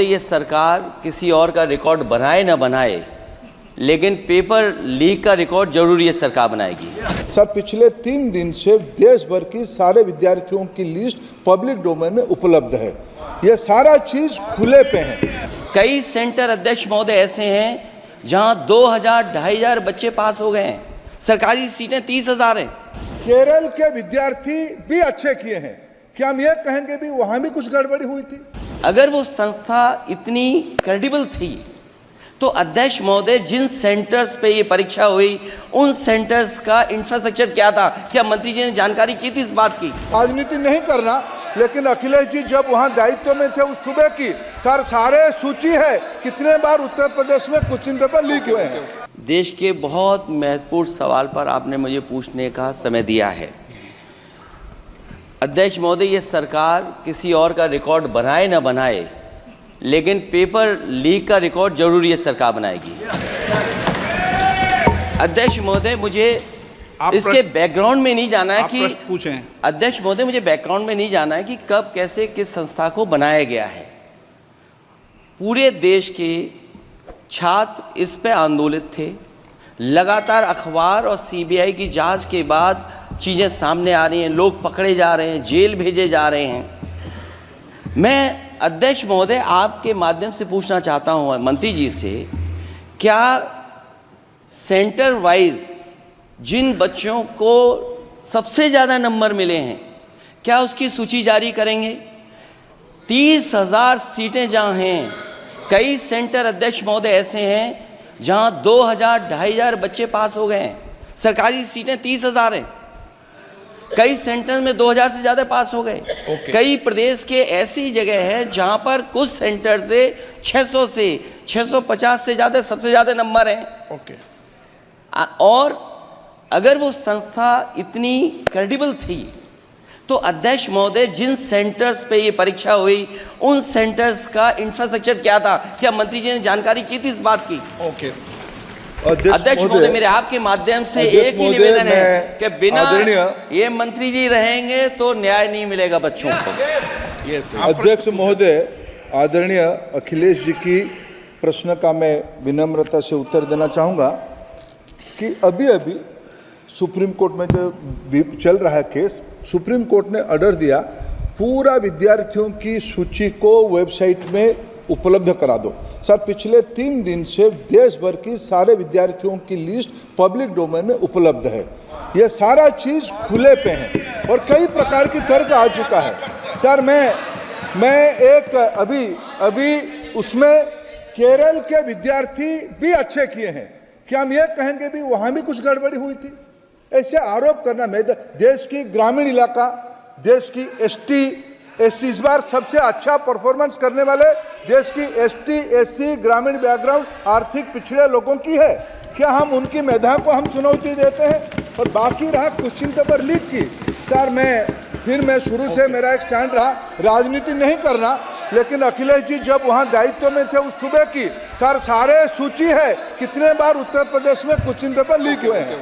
ये सरकार किसी और का रिकॉर्ड बनाए ना बनाए, लेकिन पेपर लीक का रिकॉर्ड जरूर ये सरकार बनाएगी। सर, पिछले 3 दिन से देश भर की सारे विद्यार्थियों की लिस्ट पब्लिक डोमेन में उपलब्ध है। ये सारा चीज खुले पे है। कई सेंटर अध्यक्ष महोदय ऐसे हैं जहां 2000-2500 बच्चे पास हो गए हैं। सरकारी सीटें 30,000 हैं। केरल के विद्यार्थी भी अच्छे किए हैं। क्या हम ये कहेंगे भी वहां भी कुछ गड़बड़ी हुई थी? अगर वो संस्था इतनी क्रेडिबल थी तो अध्यक्ष महोदय जिन सेंटर्स पे ये परीक्षा हुई उन सेंटर्स का इंफ्रास्ट्रक्चर क्या था? क्या मंत्री जी ने जानकारी की थी इस बात की? राजनीति नहीं करना, लेकिन अखिलेश जी जब वहां दायित्व में थे उस सूबे की सर सारे सूची है कितने बार उत्तर प्रदेश में क्वेश्चन पेपर लीक हुए हैं। देश के बहुत महत्वपूर्ण सवाल पर आपने मुझे पूछने का समय दिया है। अध्यक्ष महोदय, ये सरकार किसी और का रिकॉर्ड बनाए ना बनाए, लेकिन पेपर लीक का रिकॉर्ड जरूर ये सरकार बनाएगी। अध्यक्ष महोदय, मुझे इसके बैकग्राउंड में नहीं जाना है कि पूछें। अध्यक्ष महोदय, मुझे बैकग्राउंड में नहीं जाना है कि कब कैसे किस संस्था को बनाया गया है। पूरे देश के छात्र इस पे आंदोलित थे। लगातार अखबार और सीबीआई की जांच के बाद चीज़ें सामने आ रही हैं, लोग पकड़े जा रहे हैं, जेल भेजे जा रहे हैं। मैं अध्यक्ष महोदय आपके माध्यम से पूछना चाहता हूँ मंत्री जी से, क्या सेंटर वाइज जिन बच्चों को सबसे ज़्यादा नंबर मिले हैं क्या उसकी सूची जारी करेंगे? 30,000 सीटें जहाँ हैं, कई सेंटर अध्यक्ष महोदय ऐसे हैं जहाँ 2000-2500 बच्चे पास हो गए हैं। सरकारी सीटें 30,000 हैं। कई सेंटर में 2000 से ज़्यादा पास हो गए। कई प्रदेश के ऐसी जगह है जहाँ पर कुछ सेंटर से 600 से 650 से ज़्यादा सबसे ज़्यादा नंबर हैं। और अगर वो संस्था इतनी क्रेडिबल थी तो अध्यक्ष महोदय जिन सेंटर्स पे ये परीक्षा हुई उन सेंटर्स का इंफ्रास्ट्रक्चर क्या था? क्या मंत्री जी ने जानकारी की थी इस बात की? अध्यक्ष महोदय, मेरे आपके माध्यम से एक ही निवेदन है कि बिना ये मंत्री जी रहेंगे तो न्याय नहीं मिलेगा बच्चों को। अध्यक्ष महोदय, आदरणीय अखिलेश जी की प्रश्न का मैं विनम्रता से उत्तर देना चाहूँगा कि अभी सुप्रीम कोर्ट में जो चल रहा है केस, सुप्रीम कोर्ट ने ऑर्डर दिया पूरा विद्यार्थियों की सूची को वेबसाइट में उपलब्ध करा दो। सर, पिछले 3 दिन से देश भर की सारे विद्यार्थियों की लिस्ट पब्लिक डोमेन में उपलब्ध है। ये सारा चीज़ खुले पे है और कई प्रकार की तर्क आ चुका है। सर, मैं एक अभी उसमें केरल के विद्यार्थी भी अच्छे किए हैं। क्या हम ये कहेंगे भी वहाँ भी कुछ गड़बड़ी हुई थी? ऐसे आरोप करना, मैं देश की ग्रामीण इलाका, देश की एसटी इस बार सबसे अच्छा परफॉर्मेंस करने वाले देश की एसटी एससी ग्रामीण बैकग्राउंड आर्थिक पिछड़े लोगों की है। क्या हम उनकी मेधा को हम चुनौती देते हैं? और बाकी रहा क्वेश्चन पेपर लीक की, सर मैं शुरू से मेरा एक स्टैंड रहा, राजनीति नहीं करना, लेकिन अखिलेश जी जब वहाँ दायित्व में थे उस सूबे की सर सारे सूची है कितने बार उत्तर प्रदेश में क्वेश्चन पेपर लीक हुए हैं।